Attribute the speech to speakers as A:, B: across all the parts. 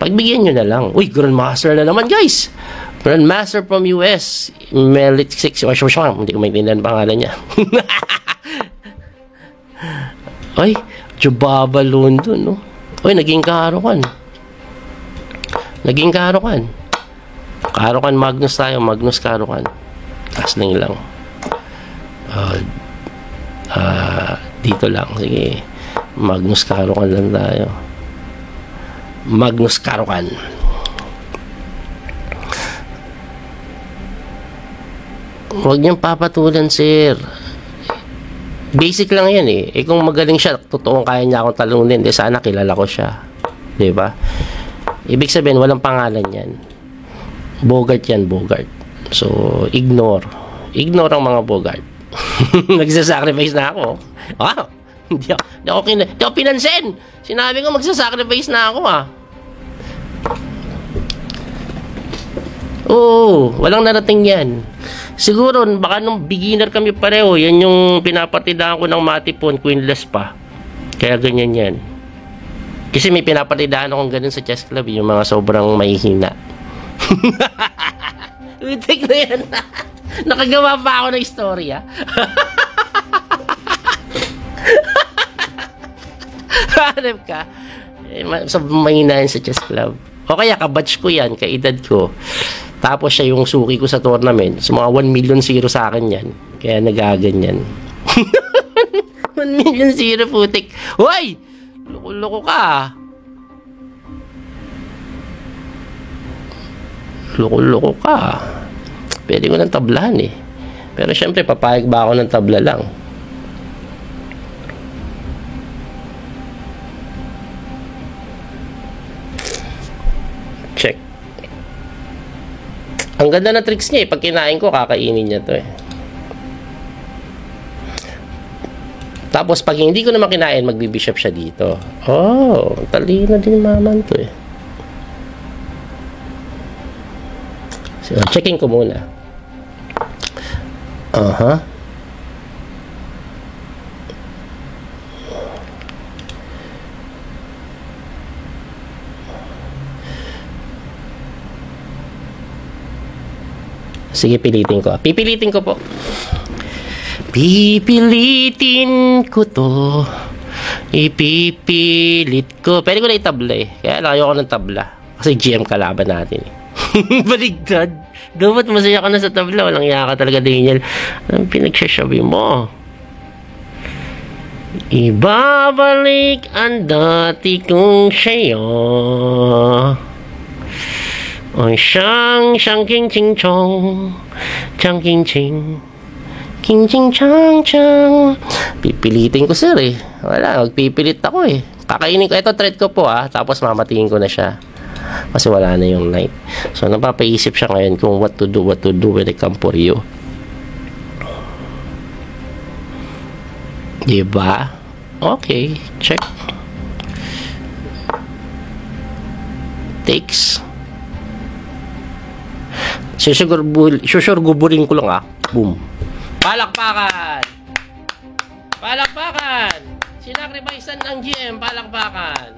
A: Pagbigyan nyo na lang. Uy, Grandmaster na naman, guys. Grandmaster from US. Melit 6. Hindi ko maintindihan pangalan niya. Ay, Jubaba London, no? Uy, naging Karokan. Karokan Magnus tayo. Magnus Karokan. Taas lang lang. Dito lang. Sige. Magnus Karokan lang tayo. Magnus Karokan. Huwag niyang papatulan, sir. Basic lang yan eh. Kung magaling siya, totoong kaya niya akong talunin. Sana kilala ko siya. Diba? Ibig sabihin, walang pangalan yan. Bogart yan, Bogart. So, ignore. Ignore ang mga Bogart. Nagsasacrifice na ako. Wow! Hindi ako pinansin. Sinabi ko magsasacrifice na ako Oo, walang narating yan. Siguro, baka nung beginner kami pareho, yan yung pinapatidahan ko ng matipon, queenless pa. Kaya ganyan yan. Kasi may pinapatidahan akong ganun sa chess club, yung mga sobrang mahihina. Utik na yan. Nakagawa pa ako ng istorya. Hanap ka. Mahina yan sa chess club. O kaya kabatch ko yan, kaedad ko. Tapos siya yung suki ko sa tournament. So mga 1 million zero sa akin yan. Kaya nagaganyan. 1 million zero putik. Hoy! Loko-loko ka. Loko-loko ka. Pwede ko ng tablahan eh. Pero syempre papayag ba ako ng tabla lang? Check. Ang ganda na tricks niya eh. Pag kinain ko, kakainin niya to eh. Tapos pag hindi ko naman kinain, magbibishop siya dito. Oh, talino din maman to eh. So, checking ko muna. Sige, pilitin ko. Pipilitin ko po. Pipilitin ko to. Ipipilit ko. Pwede ko na itabla eh. Kaya lang ayoko ng tabla. Kasi GM kalaban natin eh. Baligtad. Dapat masaya ka na sa tabla. Walang iya ka talaga, Daniel. Anong pinagsasabi mo? Ibabalik ang dati kong sayo. Ang siyang king ching chong, chang king ching, king ching chang chang. Pipilitin ko, sir eh. Wala, magpipilit ako eh. Kakainin ko. Ito thread ko po tapos mamatiin ko na siya. Kasi wala na yung night. So napapaisip siya ngayon kung what to do when I come for you. Diba? Okay, check. Takes. Susurguburin ko lang Boom. Palakpakan! Palakpakan! Sinakrificean ng GM. Palakpakan!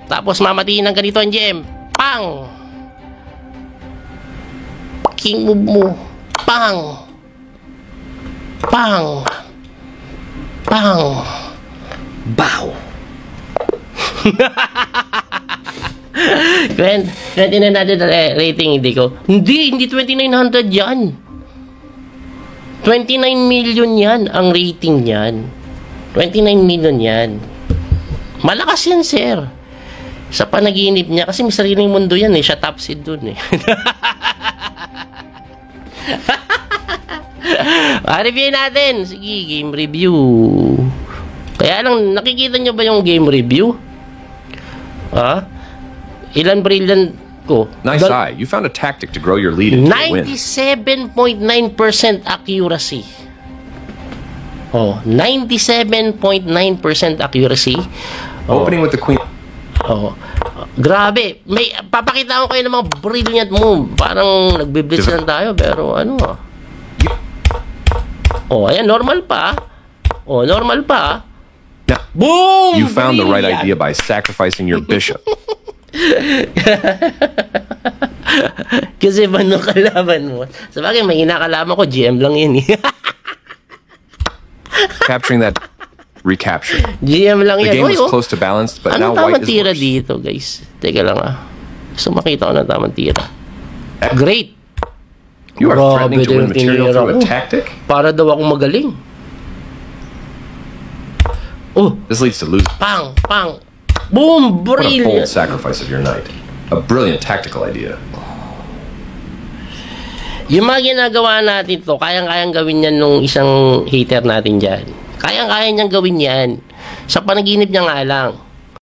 A: Tapos mamatiin ng ganito ang GM. Pang! King move mo. Pang! Pang! Pang! Bow! 2900 rating, hindi ko. Hindi 2900 yan. 29 million yan ang rating yan. 29 million yan. Malakas yan, sir. Sa panaginip niya, kasi may sariling mundo yan eh. Siya top seed dun eh. Review natin. Sige, game review. Kaya lang, nakikita nyo ba yung game review? Ilan brilliant ko?
B: Nice eye. You found a tactic to grow your lead into a win.
A: 97.9% accuracy. 97.9% accuracy.
B: Opening with the queen.
A: Grabe. May papakita ko kayo ng mga brilliant move. Parang nagbe-blitz lang tayo pero ayan, normal pa. Normal pa. Boom!
B: You found the right
A: Brilliant!
B: idea by sacrificing your bishop.
A: Kasi paano kalaban mo? Sabagay, may inakalaban ko, GM lang yun eh.
B: Capturing that recapture.
A: GM lang
B: The
A: yan.
B: game
A: Oy,
B: was close to balance, but now
A: anong
B: white
A: tamang
B: is
A: tira
B: worse.
A: dito, guys? Teka lang ah. Gusto makita ko ng tamang tira. Great!
B: You are
A: Grabe
B: threatening to win
A: din yung
B: material
A: tinira
B: through a
A: ko.
B: tactic?
A: Para daw ako magaling. Oh,
B: This leads to losing.
A: pang, pang. Boom!
B: What a bold
A: Brilliant!
B: sacrifice of your knight. A brilliant tactical idea.
A: Yung mga ginagawa natin to, kayang-kayang gawin yan nung isang hater natin dyan. Kayang-kaya niyang gawin yan. Sa panaginip niya nga lang.